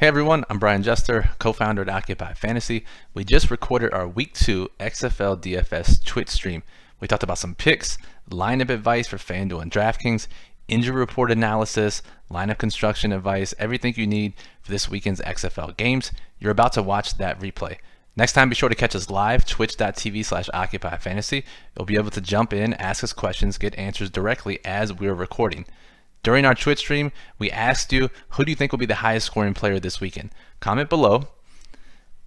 Hey everyone, I'm Brian Jester, co-founder at Occupy Fantasy. We just recorded our Week 2 XFL DFS Twitch stream. We talked about some picks, lineup advice for FanDuel and DraftKings, injury report analysis, lineup construction advice, everything you need for this weekend's XFL games. You're about to watch that replay. Next time, be sure to catch us live, twitch.tv/Occupy Fantasy. You'll be able to jump in, ask us questions, get answers directly as we're recording. During our Twitch stream, we asked you, who do you think will be the highest scoring player this weekend? Comment below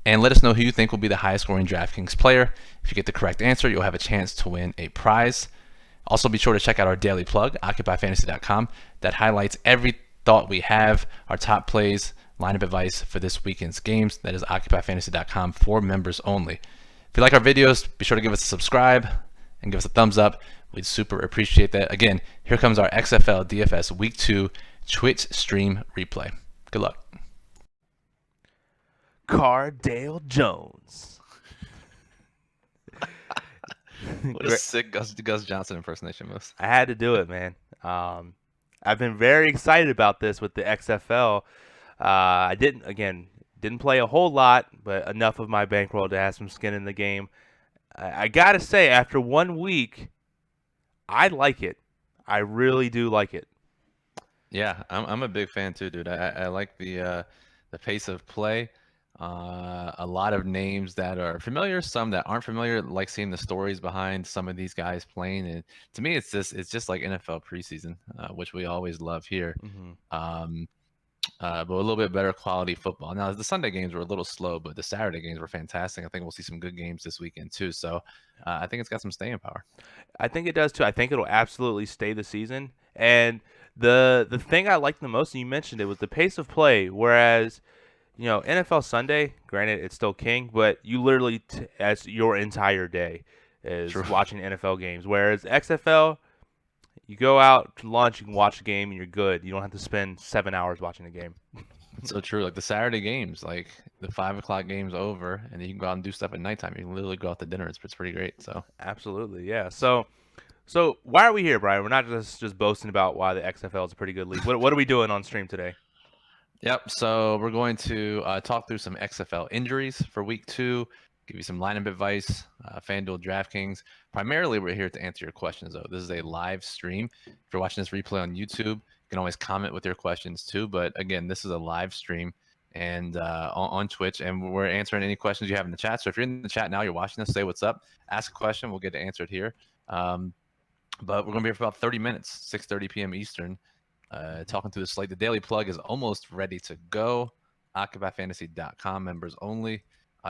and let us know who you think will be the highest scoring DraftKings player. If you get the correct answer, you'll have a chance to win a prize. Also, be sure to check out our daily plug, occupyfantasy.com, that highlights every thought we have, our top plays, lineup advice for this weekend's games. That is occupyfantasy.com for members only. If you like our videos, be sure to give us a subscribe and give us a thumbs up. We'd super appreciate that. Again, here comes our XFL DFS Week 2 Twitch stream replay. Good luck. Cardale Jones. What a sick Gus Johnson impersonation was. I had to do it, man. I've been very excited about this with the XFL. I didn't play a whole lot, but enough of my bankroll to have some skin in the game. I gotta say, after 1 week, I like it. I really do like it. Yeah, I'm a big fan too, dude. I like the pace of play. A lot of names that are familiar, some that aren't familiar. Like seeing the stories behind some of these guys playing, and to me, it's just like NFL preseason, which we always love here. But a little bit better quality football. Now, the Sunday games were a little slow, but the Saturday games were fantastic. I think we'll see some good games this weekend too. So I think it's got some staying power. I think it does too. I think it'll absolutely stay the season. And the thing I liked the most, and you mentioned it, was the pace of play. Whereas, NFL Sunday, granted it's still king, but you literally as your entire day is True. watching NFL games. Whereas XFL, you go out to lunch, you can watch a game, and you're good. You don't have to spend 7 hours watching a game. So true. Like the Saturday games, like the 5 o'clock game's over, and then you can go out and do stuff at nighttime. You can literally go out to dinner. It's pretty great. So Absolutely, yeah. So why are we here, Brian? We're not just boasting about why the XFL is a pretty good league. What are we doing on stream today? Yep. So we're going to talk through some XFL injuries for Week 2, give you some lineup advice, FanDuel DraftKings. Primarily, we're here to answer your questions, though. This is a live stream. If you're watching this replay on YouTube, you can always comment with your questions too. But again, this is a live stream and on Twitch, and we're answering any questions you have in the chat. So if you're in the chat now, you're watching us, say what's up, ask a question. We'll get it answered here. But we're going to be here for about 30 minutes, 6:30 p.m. Eastern. Talking through the slate. The daily plug is almost ready to go. OccupyFantasy.com members only.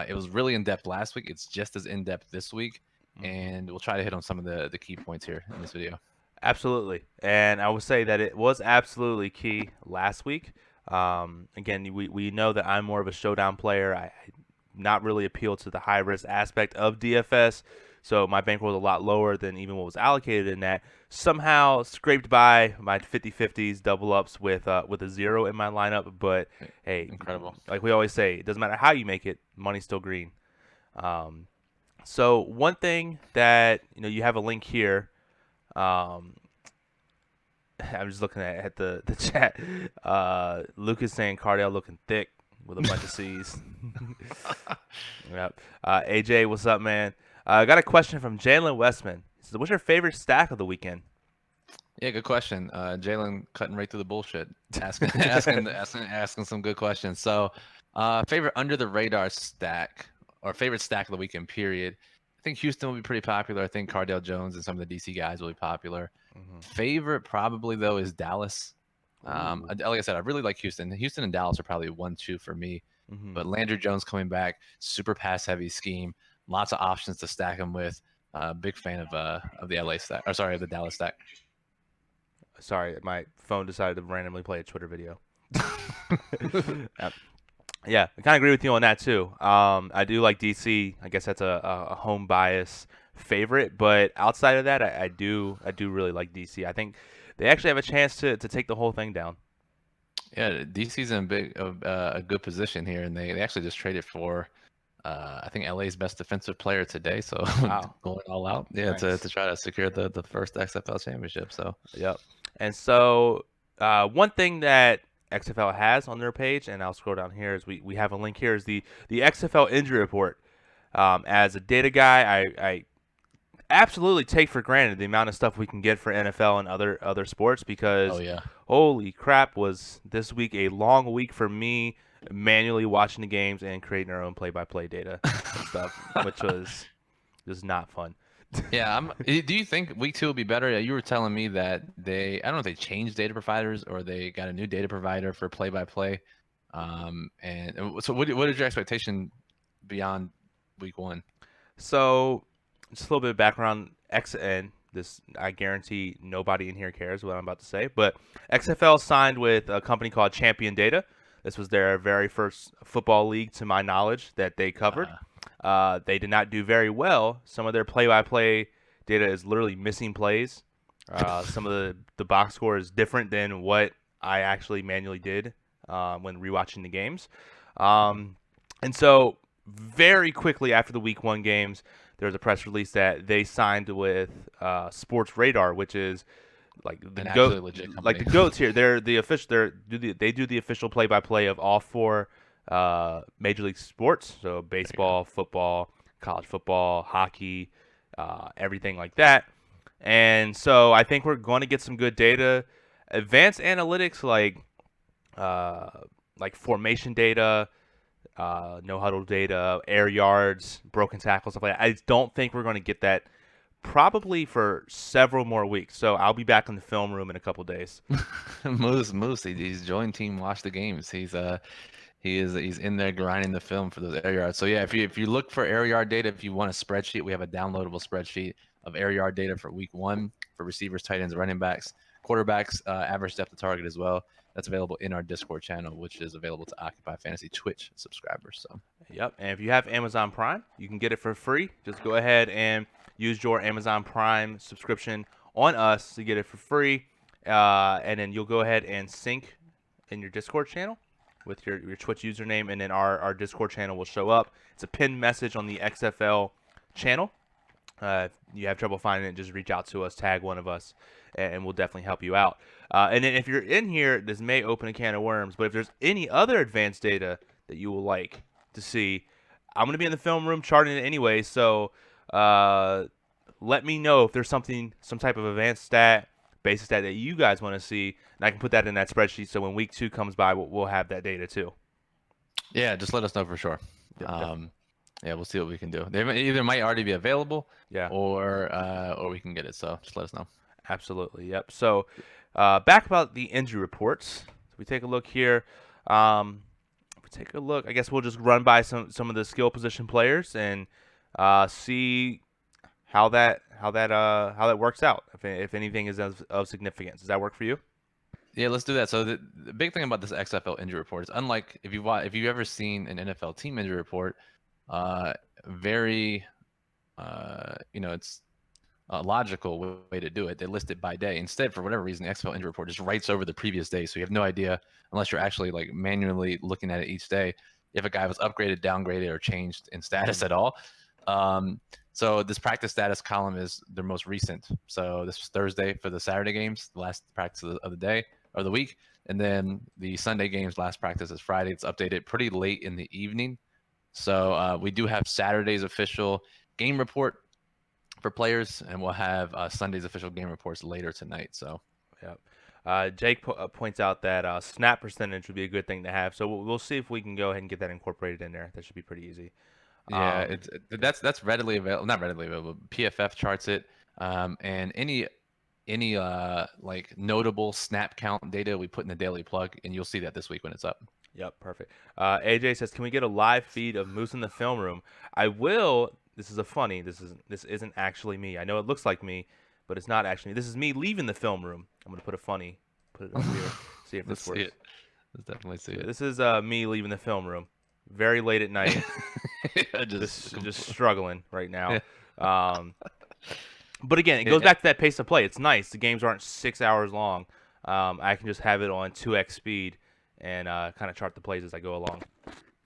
It was really in-depth last week. It's just as in-depth this week. And we'll try to hit on some of the key points here in this video. Absolutely. And I would say that it was absolutely key last week. Again, we know that I'm more of a showdown player. I not really appeal to the high-risk aspect of DFS. So my bankroll was a lot lower than even what was allocated in that. Somehow scraped by my 50-50s, double ups with a 0 in my lineup. But hey, incredible. Like we always say, it doesn't matter how you make it, money's still green. So one thing that you have a link here. I'm just looking at the chat. Lucas saying Cardale looking thick with a bunch of C's. Yep. AJ, what's up, man? I got a question from Jalen Westman. He says, what's your favorite stack of the weekend? Yeah, good question. Jalen cutting right through the bullshit, asking some good questions. So, favorite under the radar stack or favorite stack of the weekend period. I think Houston will be pretty popular. I think Cardale Jones and some of the DC guys will be popular. Favorite probably though is Dallas. Like I said, I really like Houston. Houston and Dallas are probably 1-2 for me. But Landry Jones coming back, super pass heavy scheme. Lots of options to stack him with. Big fan of the LA stack. Or sorry, of the Dallas stack. Sorry, my phone decided to randomly play a Twitter video. Yeah, I kind of agree with you on that too. I do like DC. I guess that's a home bias favorite, but outside of that, I do really like DC. I think they actually have a chance to take the whole thing down. Yeah, DC's in a good position here, and they actually just traded for I think LA's best defensive player today, so wow. going all out, yeah, nice. to try to secure the first XFL championship. So yep. And so one thing that XFL has on their page, and I'll scroll down here as we have a link here, is the XFL Injury Report. As a data guy, I absolutely take for granted the amount of stuff we can get for NFL and other sports, Oh because yeah. holy crap, was this week a long week for me manually watching the games and creating our own play-by-play data and stuff, which was just not fun. Yeah, do you think week 2 will be better? Yeah, you were telling me that I don't know if they changed data providers or they got a new data provider for play-by-play. And so what is your expectation beyond week 1? So, just a little bit of background. And this, I guarantee nobody in here cares what I'm about to say, but XFL signed with a company called Champion Data. This was their very first football league, to my knowledge, that they covered. They did not do very well. Some of their play-by-play data is literally missing plays. Some of the box score is different than what I actually manually did when rewatching the games. And so very quickly after the week 1 games, there was a press release that they signed with Sports Radar, which is like the An actually legit like the company. goats here. They're the official. They do the official play-by-play of all 4 major league sports. So baseball, football, college football, hockey, everything like that. And so I think we're going to get some good data, advanced analytics like formation data, no huddle data, air yards, broken tackles, stuff like that. I don't think we're going to get that probably for several more weeks. So I'll be back in the film room in a couple days. Moose, he's joined Team Watch the Games. He's in there grinding the film for those air yards. So yeah, if you look for air yard data, if you want a spreadsheet, we have a downloadable spreadsheet of air yard data for week 1 for receivers, tight ends, running backs, quarterbacks, average depth of target as well. That's available in our Discord channel, which is available to Occupy Fantasy Twitch subscribers. So Yep. And if you have Amazon Prime, you can get it for free. Just go ahead and use your Amazon Prime subscription on us to get it for free. And then you'll go ahead and sync in your Discord channel with your Twitch username, and then our Discord channel will show up. It's a pinned message on the XFL channel. If you have trouble finding it, just reach out to us, tag one of us, and we'll definitely help you out. And then if you're in here, this may open a can of worms, but if there's any other advanced data that you will like to see, I'm going to be in the film room charting it anyway, so let me know if there's some type of advanced stat, basic stat that you guys want to see, and I can put that in that spreadsheet, so when week 2 comes by, we'll have that data too. yeah, just let us know for sure. Yep. Yeah, we'll see what we can do. They either might already be available, Yeah. or we can get it. So just let us know. Absolutely. Yep. So back about the injury reports. So we take a look here. If we take a look, I guess we'll just run by some of the skill position players and see how that works out. If anything is of significance, does that work for you? Yeah, let's do that. So the big thing about this XFL injury report is, unlike if you've ever seen an NFL team injury report, very it's a logical way to do it. They list it by day. Instead, for whatever reason, the XFL injury report just writes over the previous day, so you have no idea, unless you're actually like manually looking at it each day, if a guy was upgraded, downgraded, or changed in status at all. So this practice status column is their most recent. So this was Thursday for the Saturday games, the last practice of the day or the week. And then the Sunday games, last practice is Friday. It's updated pretty late in the evening. So we do have Saturday's official game report for players, and we'll have Sunday's official game reports later tonight. So, yeah. Jake points out that snap percentage would be a good thing to have. So we'll see if we can go ahead and get that incorporated in there. That should be pretty easy. Yeah, that's readily available. Not readily available. PFF charts it, and any like notable snap count data we put in the daily plug, and you'll see that this week when it's up. Yep, perfect. AJ says, "Can we get a live feed of Moose in the film room?" I will. This isn't actually me. I know it looks like me, but it's not actually. This is me leaving the film room. I'm gonna put it up here. See if this works. See it. Let's definitely see it. This is me leaving the film room, very late at night. just struggling right now. But again, it goes back to that pace of play. It's nice. The games aren't 6 hours long. I can just have it on 2x speed and kind of chart the plays as I go along.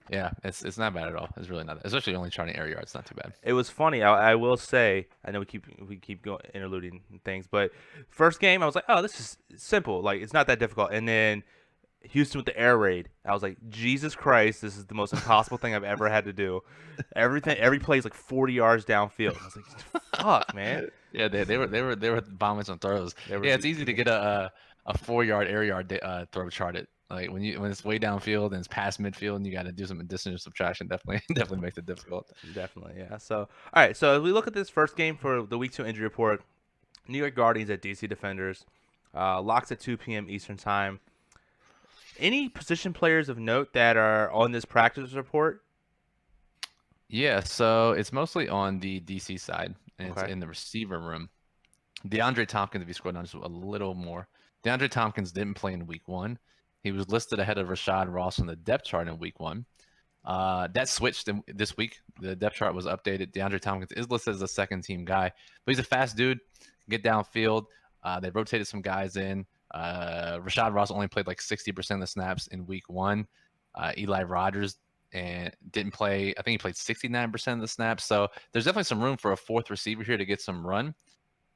Yeah, it's not bad at all. It's really not bad. Especially only charting air yards. Not too bad. It was funny. I will say, I know we keep going interluding things, but first game I was like, oh, this is simple. Like, it's not that difficult. And then Houston with the air raid. I was like, Jesus Christ, this is the most impossible thing I've ever had to do. Every play is like 40 yards downfield. I was like, fuck, man. Yeah, they were bombing some throws. They were Yeah, it's easy to get a 4 yard air yard throw charted. Like when it's way downfield and it's past midfield and you got to do some addition or subtraction, definitely definitely makes it difficult. definitely, yeah. So, all right. So as we look at this first game for the Week 2 injury report, New York Guardians at DC Defenders, locks at 2 p.m. Eastern time. Any position players of note that are on this practice report? Yeah, so it's mostly on the DC side and it's Okay. in the receiver room. DeAndre Tompkins, if you scroll down just a little more, DeAndre Tompkins didn't play in week 1. He was listed ahead of Rashad Ross on the depth chart in week 1. That switched this week. The depth chart was updated. DeAndre Tompkins is listed as a second team guy, but he's a fast dude. Get downfield. They rotated some guys in. Rashad Ross only played like 60% of the snaps in week 1. Eli Rogers and didn't play. I think he played 69% of the snaps. So there's definitely some room for a fourth receiver here to get some run.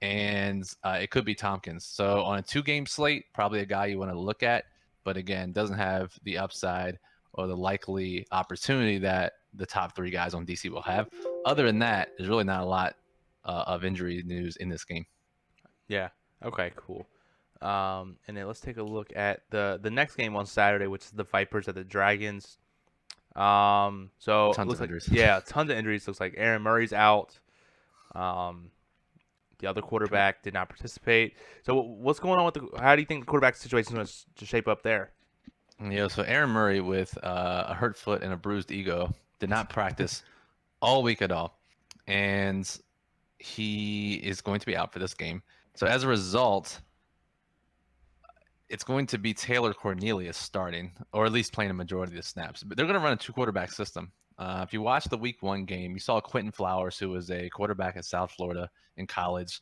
And it could be Tompkins. So on a 2-game slate, probably a guy you want to look at, but again, doesn't have the upside or the likely opportunity that the top 3 guys on DC will have. Other than that, there's really not a lot of injury news in this game. Yeah. Okay. Cool. And then let's take a look at the next game on Saturday, which is the Vipers at the Dragons. So it Tons looks of like injuries. tons of injuries. Looks like Aaron Murray's out. Um, the other quarterback did not participate. So what's going on with the? How do you think the quarterback situation is going to shape up there? Yeah, so Aaron Murray with a hurt foot and a bruised ego did not practice all week at all. And he is going to be out for this game. So as a result, it's going to be Taylor Cornelius starting, or at least playing a majority of the snaps. But they're going to run a 2 quarterback system. If you watch the week 1 game, you saw Quentin Flowers, who was a quarterback at South Florida in college,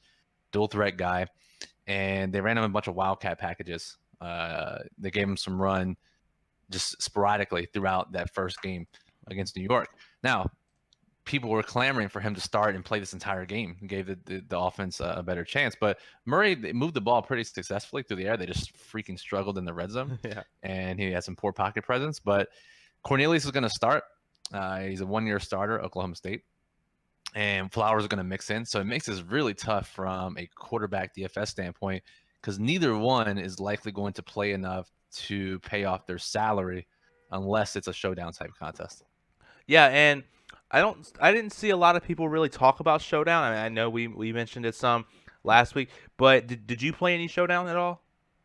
dual threat guy, and they ran him a bunch of wildcat packages. They gave him some run just sporadically throughout that first game against New York. Now, people were clamoring for him to start and play this entire game and gave the offense a better chance. But Murray moved the ball pretty successfully through the air. They just freaking struggled in the red zone, Yeah. and he had some poor pocket presence. But Cornelius is going to start. He's a 1-year starter, Oklahoma State. And Flowers is going to mix in. So it makes this really tough from a quarterback DFS standpoint because neither one is likely going to play enough to pay off their salary unless it's a showdown type contest. Yeah, and I didn't see a lot of people really talk about Showdown. I mean, I know we mentioned it some last week, but did you play any Showdown at all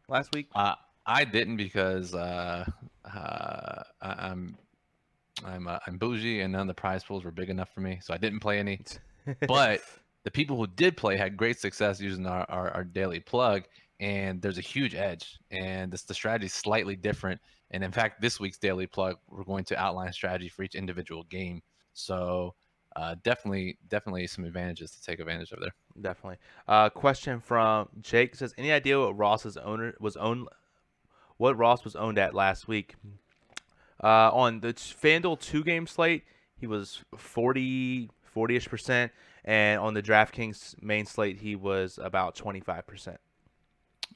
last week? I didn't because I'm bougie and none of the prize pools were big enough for me, so I didn't play any. But the people who did play had great success using our daily plug, and there's a huge edge. And the strategy is slightly different. And in fact, this week's daily plug, we're going to outline strategy for each individual game. So definitely some advantages to take advantage of there. Definitely. Question from Jake says, any idea what what Ross was owned at last week? On the FanDuel 2-game slate, he was 40-ish%, and on the DraftKings main slate, he was about 25%.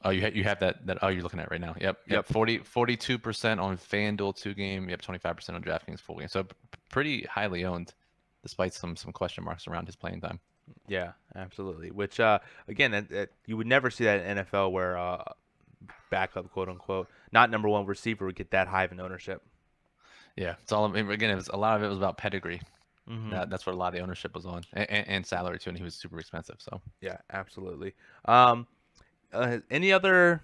Oh, you have that you're looking at right now. Yep. 42% on FanDuel 2-game. Yep, 25% on DraftKings full game. So pretty highly owned, despite some question marks around his playing time. Yeah, absolutely. Which again, you would never see that in NFL where backup, quote unquote, not number 1 receiver would get that high of an ownership. Yeah, it's all again. A lot of it was about pedigree. Mm-hmm. That's what a lot of the ownership was on, and salary too. And he was super expensive. So yeah, absolutely. Any other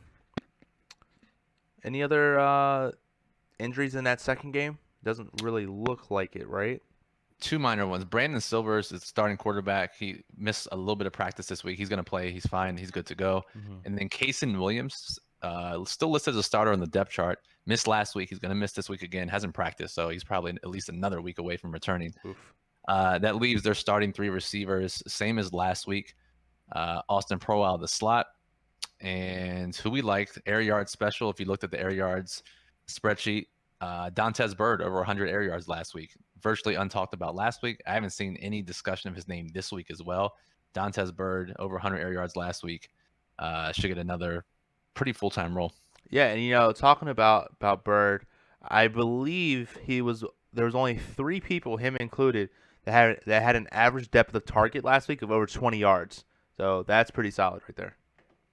injuries in that second game? Doesn't really look like it, right? 2 minor ones. Brandon Silvers is starting quarterback. He missed a little bit of practice this week. He's going to play. He's fine. He's good to go. Mm-hmm. And then Kaysen Williams, still listed as a starter on the depth chart. Missed last week. He's going to miss this week again. Hasn't practiced, so he's probably at least another week away from returning. Oof. That leaves their starting 3 receivers, same as last week. Austin Prowl of the slot. And who we liked, air yard special. If you looked at the air yards spreadsheet, Dontez Bird over 100 air yards last week. Virtually untalked about last week. I haven't seen any discussion of his name this week as well. Dontez Bird over 100 air yards last week. Should get another pretty full-time role. Yeah, and talking about Bird, I believe there was only 3 people, him included, that had an average depth of target last week of over 20 yards. So that's pretty solid right there.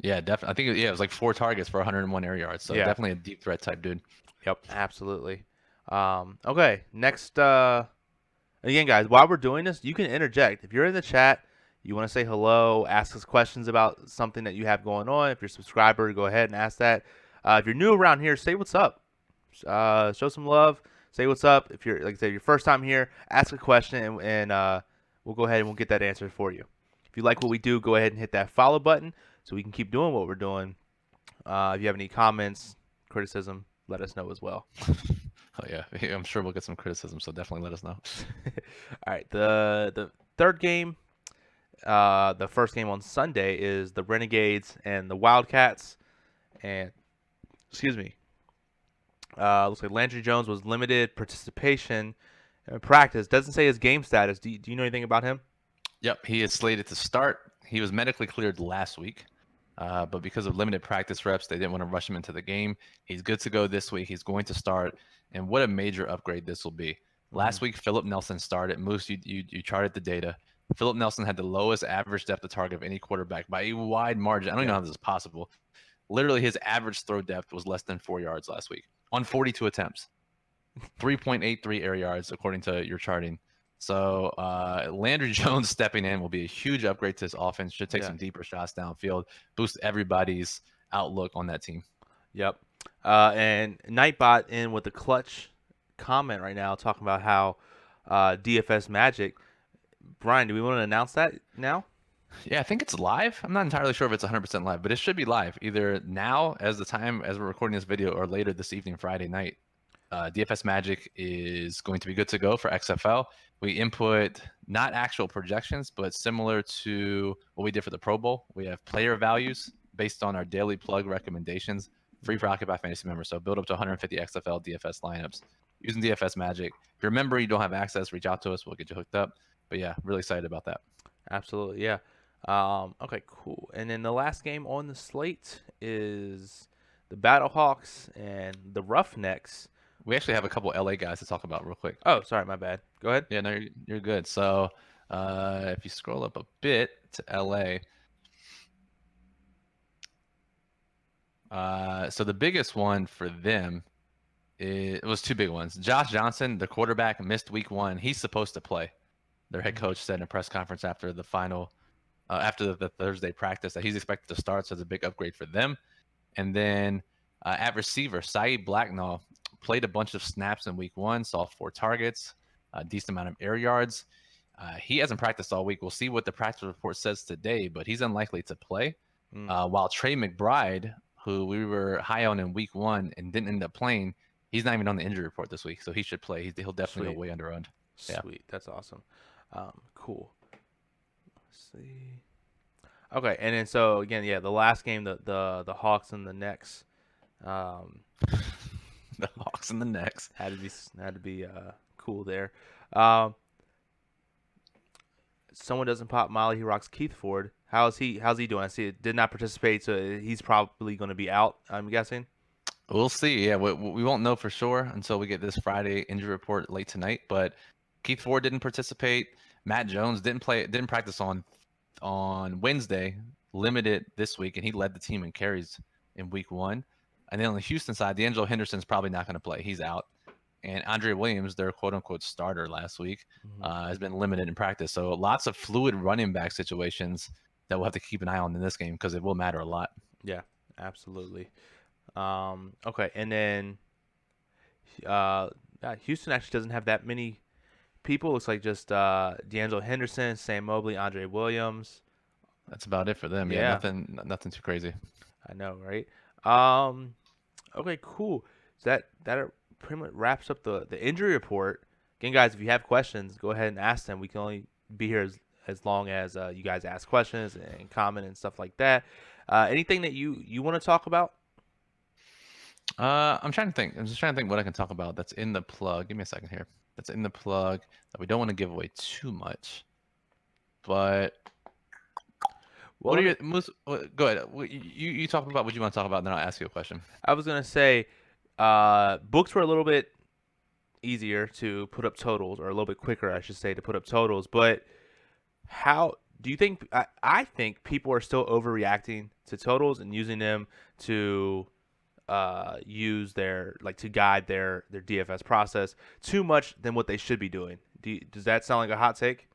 Yeah, definitely. I think it was like 4 targets for 101 air yards. So Yeah. definitely a deep threat type dude. Yep. Absolutely. Okay. Next. Again, guys, while we're doing this, you can interject. If you're in the chat, you want to say hello, ask us questions about something that you have going on. If you're a subscriber, go ahead and ask that. If you're new around here, say what's up. Show some love. Say what's up. If you're, like I said, your first time here, ask a question, and we'll go ahead and we'll get that answered for you. If you like what we do, go ahead and hit that follow button so we can keep doing what we're doing. If you have any comments, criticism, let us know as well. Oh yeah, I'm sure we'll get some criticism. So definitely let us know. All right, the third game, the first game on Sunday is the Renegades and the Wildcats, and excuse me, looks like Landry Jones was limited participation in practice. Doesn't say his game status. Do you know anything about him? Yep, he is slated to start. He was medically cleared last week, but because of limited practice reps, they didn't want to rush him into the game. He's good to go this week. He's going to start, and what a major upgrade this will be. Last week, Philip Nelson started. Moose, you charted the data. Philip Nelson had the lowest average depth of target of any quarterback by a wide margin. I don't even know how this is possible. Literally, his average throw depth was less than 4 yards last week on 42 attempts. 3.83 air yards, according to your charting. So Landry Jones stepping in will be a huge upgrade to his offense. Should take some deeper shots downfield, boost everybody's outlook on that team. Yep. And Nightbot in with the clutch comment right now, talking about how DFS Magic. Brian, do we want to announce that now? Yeah, I think it's live. I'm not entirely sure if it's 100% live, but it should be live either now as we're recording this video or later this evening, Friday night. DFS Magic is going to be good to go for XFL. We input not actual projections, but similar to what we did for the Pro Bowl. We have player values based on our daily plug recommendations, free for Occupy Fantasy members. So build up to 150 XFL DFS lineups using DFS Magic. If you remember you don't have access, reach out to us. We'll get you hooked up. But yeah, really excited about that. Absolutely, yeah. Okay, cool. And then the last game on the slate is the Battlehawks and the Roughnecks. We actually have a couple LA guys to talk about real quick. Oh, sorry, my bad. Go ahead. Yeah, no, you're good. So if you scroll up a bit to LA, so the biggest one for them, it was 2 big ones. Josh Johnson, the quarterback, missed week 1. He's supposed to play. Their head coach said in a press conference after the final, after the Thursday practice, that he's expected to start. So it's a big upgrade for them. And then at receiver, Saeed Blacknall played a bunch of snaps in week 1, saw 4 targets, a decent amount of air yards. He hasn't practiced all week. We'll see what the practice report says today, but he's unlikely to play. While Trey McBride, who we were high on in week 1 and didn't end up playing, he's not even on the injury report this week, so he should play. He'll definitely go way under owned. Sweet, yeah. That's awesome. Cool. Let's see. Okay, and then so again, yeah, the last game, the Hawks and the Necks. The Hawks and the Necks had to be cool there. Someone doesn't pop Molly. He rocks Keith Ford. How's he doing? I see it did not participate, so he's probably going to be out, I'm guessing. We'll see. Yeah, we won't know for sure until we get this Friday injury report late tonight. But Keith Ford didn't participate. Matt Jones didn't practice on Wednesday, limited this week, and he led the team in carries in week 1. And then on the Houston side, D'Angelo Henderson's probably not going to play. He's out. And Andre Williams, their quote-unquote starter last week, has been limited in practice. So lots of fluid running back situations that we'll have to keep an eye on in this game because it will matter a lot. Yeah, absolutely. Okay, and then Houston actually doesn't have that many people. Looks like just D'Angelo Henderson, Sam Mobley, Andre Williams. That's about it for them. Yeah, nothing too crazy. I know, right? Okay, cool. So that pretty much wraps up the injury report. Again, guys, if you have questions, go ahead and ask them. We can only be here as long as you guys ask questions and comment and stuff like that. Anything that you want to talk about? I'm trying to think. I'm just trying to think what I can talk about that's in the plug. Give me a second here. That's in the plug that we don't want to give away too much. But Well, Go ahead. You talk about what you want to talk about, and then I'll ask you a question. I was gonna say, books were a little bit easier to put up totals, or a little bit quicker, I should say, to put up totals. But how do you think? I think people are still overreacting to totals and using them to use to guide their DFS process too much than what they should be doing. Does that sound like a hot take?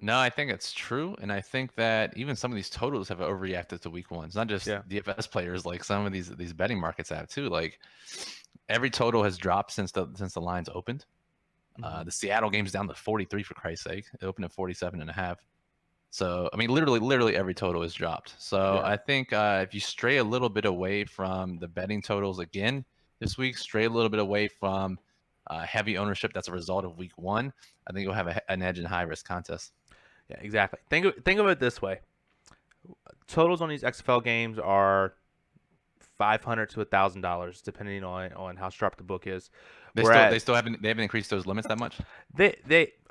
No, I think it's true, and I think that even some of these totals have overreacted to week one. It's not just Yeah. DFS players; like some of these betting markets have too. Like every total has dropped since the lines opened. Mm-hmm. The Seattle game's down to 43 for Christ's sake. It opened at 47.5. So I mean, literally every total is dropped. So Yeah. I think if you stray a little bit away from the betting totals again this week, stray a little bit away from heavy ownership that's a result of week one, I think you'll have an edge in high risk contests. Yeah, exactly. Think of it this way: totals on these XFL games are $500 to $1,000, depending on how sharp the book is. They haven't increased those limits that much.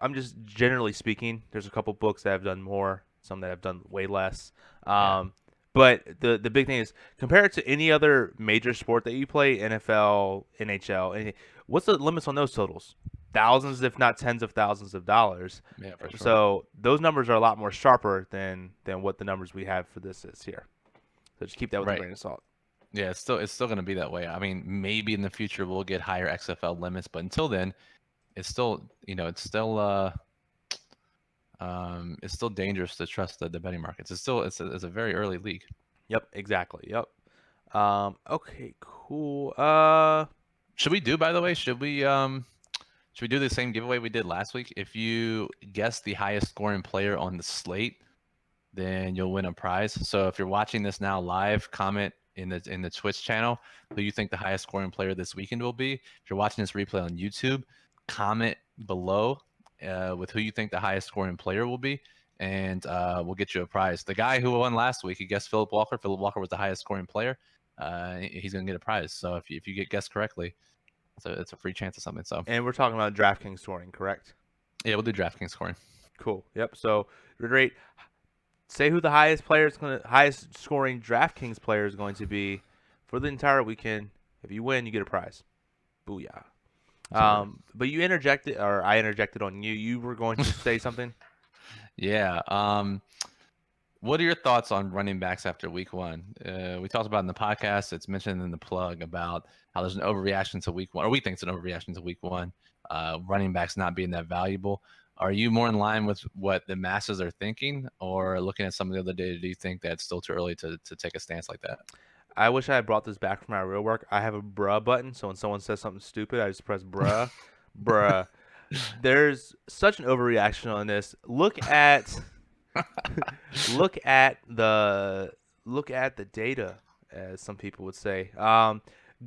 I'm just generally speaking. There's a couple books that have done more, some that have done way less. Yeah. But the big thing is compare it to any other major sport that you play, NFL, NHL. What's the limits on those totals? Thousands, if not tens of thousands of dollars. Yeah, for sure. So those numbers are a lot more sharper than what the numbers we have for this is here. So just keep that with a grain of salt. Yeah, it's still going to be that way. I mean, maybe in the future we'll get higher XFL limits, but until then, it's still it's still dangerous to trust the betting markets. It's a very early league. Yep, exactly. Yep. Okay, cool. Should we do, by the way, should we do the same giveaway we did last week? If you guess the highest scoring player on the slate, then you'll win a prize. So if you're watching this now live, comment in the Twitch channel who you think the highest scoring player this weekend will be. If you're watching this replay on YouTube, comment below with who you think the highest scoring player will be, and we'll get you a prize. The guy who won last week, he guessed Philip Walker. Philip Walker was the highest scoring player. He's gonna get a prize. So if you get guessed correctly, it's a free chance of something. So and we're talking about DraftKings scoring, correct? yeah, we'll do DraftKings scoring. Cool. Yep. So reiterate, say who the highest scoring DraftKings player is going to be for the entire weekend. If you win, you get a prize. Booyah. But you interjected, or I interjected on you. You were going to say something. Yeah. What are your thoughts on running backs after week one? We talked about in the podcast. It's mentioned in the plug about how there's an overreaction to week one, or we think it's an overreaction to week one. Running backs not being that valuable. Are you more in line with what the masses are thinking, or looking at some of the other data? Do you think that it's still too early to take a stance like that? I wish I had brought this back from my real work. I have a bruh button, so when someone says something stupid, I just press bruh, bruh. There's such an overreaction on this. Look at the data, as some people would say.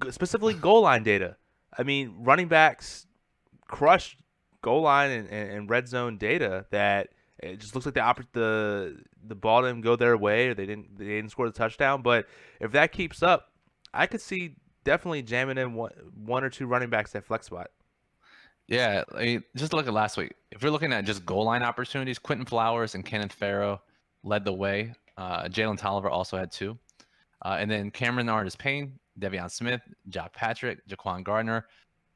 Specifically goal line data. I mean, running backs crushed goal line and red zone data that it just looks like the ball didn't go their way, or they didn't score the touchdown. But if that keeps up, I could see definitely jamming in one or two running backs at flex spot. Yeah, I mean, just look at last week. If you're looking at just goal line opportunities, Quentin Flowers and Kenneth Farrow led the way. Jalen Tolliver also had two. And then Cameron Artis-Payne, Devion Smith, Josh Patrick, Jaquan Gardner.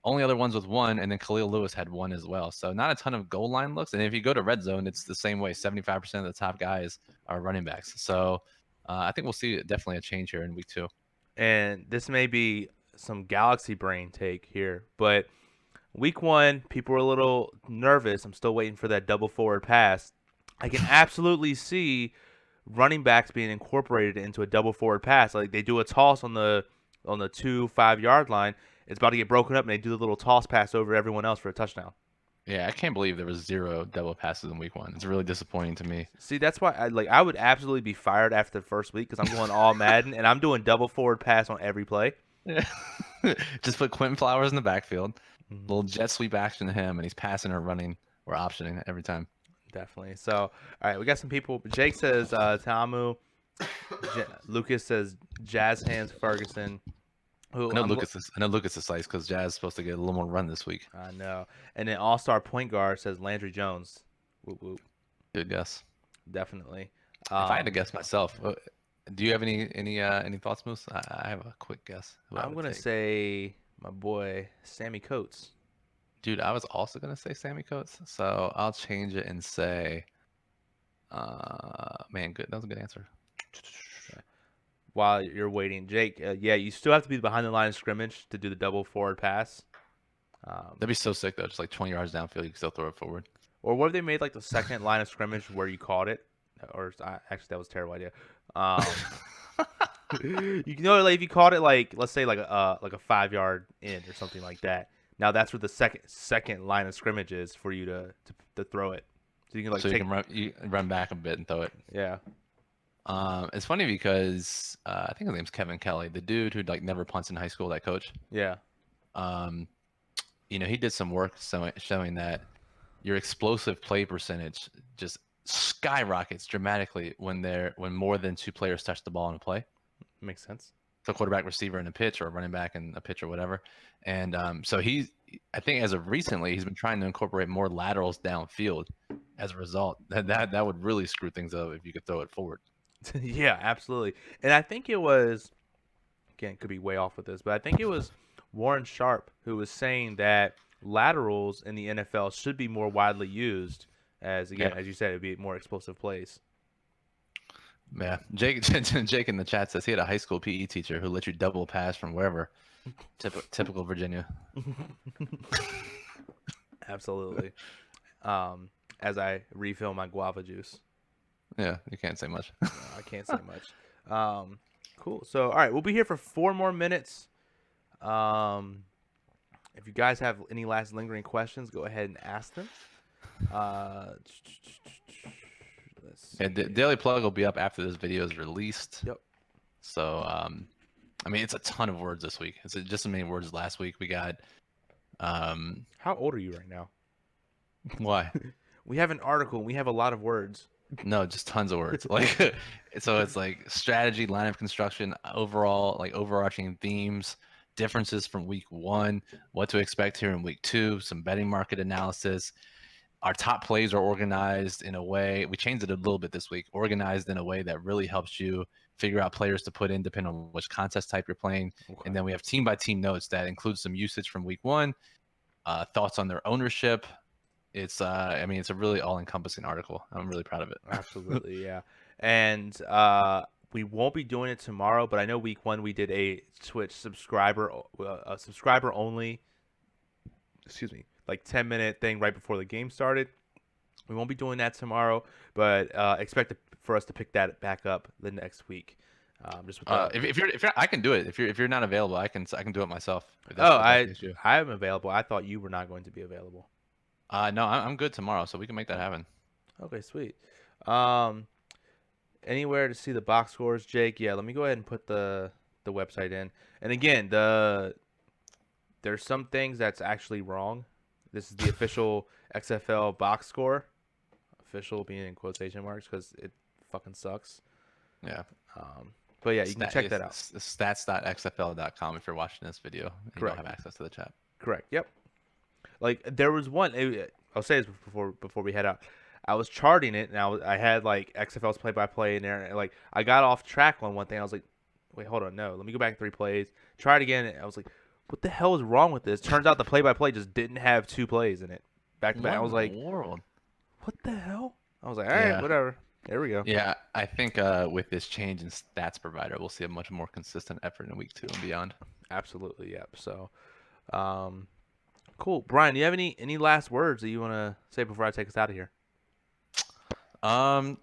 Only other ones with one, and then Khalil Lewis had one as well. So not a ton of goal line looks. And if you go to red zone, it's the same way. 75% of the top guys are running backs. So I think we'll see definitely a change here in week two. And this may be some galaxy brain take here, but week one, people were a little nervous. I'm still waiting for that double forward pass. I can absolutely see running backs being incorporated into a double forward pass. Like they do a toss on the 2-5 yard line. It's about to get broken up, and they do the little toss pass over everyone else for a touchdown. Yeah, I can't believe there was 0 double passes in week one. It's really disappointing to me. See, that's why I would absolutely be fired after the first week because I'm going all Madden, and I'm doing double forward pass on every play. Yeah. Just put Quentin Flowers in the backfield. Little jet sweep action to him, and he's passing or running or optioning every time. Definitely. So, all right, we got some people. Jake says Tamu. Lucas says Jazz Hands Ferguson. I know Lucas is slice because Jazz is supposed to get a little more run this week. I know. And then All-Star point guard says Landry Jones. Whoop, whoop. Good guess. Definitely. If I had to guess myself, do you have any thoughts, Moose? I have a quick guess who I I'm would gonna take. say my boy Sammy Coates. Dude, I was also gonna say Sammy Coates, so I'll change it and say, man, good. That was a good answer. While you're waiting, Jake, yeah, you still have to be behind the line of scrimmage to do the double forward pass. That'd be so sick though. Just like 20 yards downfield, you can still throw it forward. Or what if they made like the second line of scrimmage where you caught it? Or actually, that was a terrible idea. You know, like if you caught it, like let's say like a 5 yard in or something like that. Now that's where the second line of scrimmage is for you to throw it. So you can like So take. you run back a bit and throw it. Yeah. It's funny because I think his name's Kevin Kelly, the dude who like never punts in high school, that coach. Yeah. Um, he did some work showing that your explosive play percentage just skyrockets dramatically when more than two players touch the ball in a play. Makes sense. So quarterback, receiver, and a pitch, or a running back and a pitch, or whatever. And so I think as of recently, he's been trying to incorporate more laterals downfield. As a result, that would really screw things up if you could throw it forward. Yeah, absolutely. And I think it was, again, could be way off with this, but I think it was Warren Sharp who was saying that laterals in the NFL should be more widely used, as again, as you said, it'd be more explosive plays. Yeah, Jake in the chat says he had a high school PE teacher who let you double pass from wherever. Typical Virginia. Absolutely. As I refill my guava juice. Yeah, you can't say much. No, I can't say much. Cool. So, all right, we'll be here for 4 more minutes. If you guys have any last lingering questions, go ahead and ask them. Let's see. Yeah, Daily Plug will be up after this video is released. Yep. So, I mean, it's a ton of words this week. It's just as many words as last week. We got. How old are you right now? Why? We have an article. And we have a lot of words. No, just tons of words. Like, so it's like strategy, lineup construction, overall, like overarching themes, differences from week 1, what to expect here in week 2, some betting market analysis. Our top plays are organized in a way, we changed it a little bit this week, organized in a way that really helps you figure out players to put in depending on which contest type you're playing. Okay. And then we have team by team notes that include some usage from week 1, thoughts on their ownership. It's I mean, it's a really all-encompassing article. I'm really proud of it. Absolutely, yeah. And we won't be doing it tomorrow, but I know week 1 we did a Twitch subscriber only, like 10-minute thing right before the game started. We won't be doing that tomorrow, but expect for us to pick that back up the next week. Just with if you're I can do it. If you're not available, I can do it myself. I am available. I thought you were not going to be available. No, I'm good tomorrow, so we can make that happen. Okay, sweet. Anywhere to see the box scores, Jake? Yeah, let me go ahead and put the website in. And again, there's some things that's actually wrong. This is the official XFL box score. Official being in quotation marks because it fucking sucks. Yeah. But yeah, you can check that out. Stats.xfl.com if you're watching this video. And you don't have access to the chat. Correct. Yep. Like there was one. I'll say this before we head out. I was charting it, and I had like XFL's play-by-play in there. And, like I got off track on one thing. I was like, wait, hold on, no, let me go back 3 plays. Try it again. And I was like, what the hell is wrong with this? Turns out the play-by-play just didn't have 2 plays in it back to back. I was like, what the hell? I was like, all right, whatever. There we go. Yeah, I think with this change in stats provider, we'll see a much more consistent effort in week 2 and beyond. Absolutely, yep. So, cool. Brian, do you have any last words that you want to say before I take us out of here?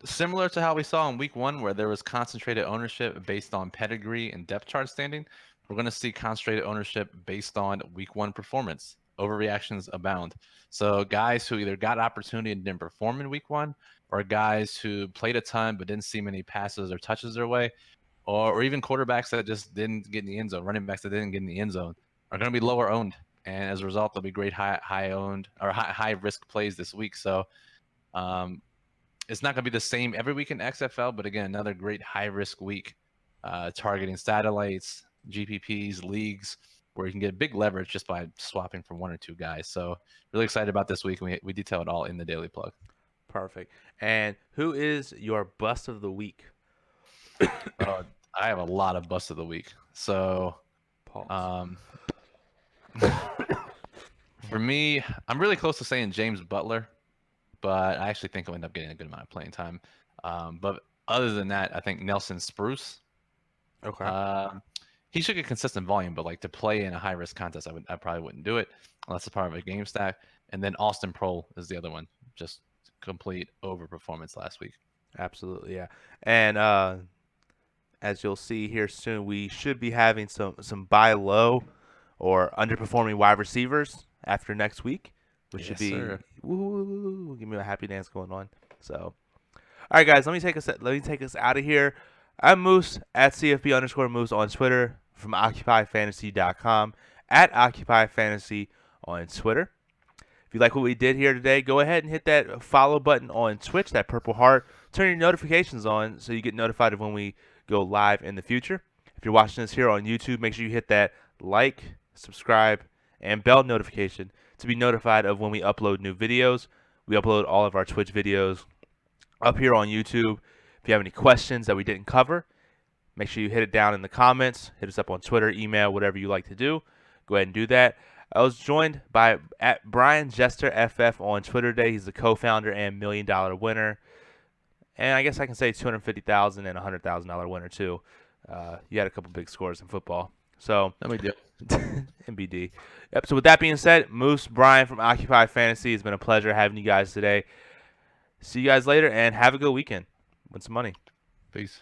Similar to how we saw in week 1, where there was concentrated ownership based on pedigree and depth chart standing, we're going to see concentrated ownership based on week 1 performance. Overreactions abound. So guys who either got opportunity and didn't perform in week 1, or guys who played a ton but didn't see many passes or touches their way, or even quarterbacks that just didn't get in the end zone, running backs that didn't get in the end zone, are going to be lower owned. And as a result, there'll be great high owned or high risk plays this week. So it's not going to be the same every week in XFL, but again, another great high risk week targeting satellites, GPPs, leagues, where you can get big leverage just by swapping from 1 or 2 guys. So really excited about this week. And we detail it all in the Daily Plug. Perfect. And who is your bust of the week? I have a lot of bust of the week. So Pause. um, for me, I'm really close to saying James Butler, but I actually think he'll end up getting a good amount of playing time. But other than that, I think Nelson Spruce. Okay. Um, he should get consistent volume, but like to play in a high risk contest, I probably wouldn't do it unless it's part of a game stack. And then Austin Prohl is the other one, just complete overperformance last week. Absolutely, yeah. And as you'll see here soon, we should be having some buy low or underperforming wide receivers after next week, which should Yes, be sir. woo, give me a happy dance going on. So, all right, guys, let me take us out of here. I'm Moose at CFB_Moose on Twitter, from OccupyFantasy.com, at OccupyFantasy on Twitter. If you like what we did here today, go ahead and hit that follow button on Twitch, that purple heart. Turn your notifications on so you get notified of when we go live in the future. If you're watching this here on YouTube, make sure you hit that like, subscribe, and bell notification to be notified of when we upload new videos. We upload all of our Twitch videos up here on YouTube. If you have any questions that we didn't cover, make sure you hit it down in the comments. Hit us up on Twitter, email, whatever you like to do. Go ahead and do that. I was joined by at Brian Jester FF on Twitter today. He's the co-founder and $1 million winner. And I guess I can say $250,000 and $100,000 winner too. You had a couple big scores in football. So No big deal. MBD. Yep. So with that being said, Moose, Brian from Occupy Fantasy, it's been a pleasure having you guys today. See you guys later and have a good weekend. Win some money. Peace.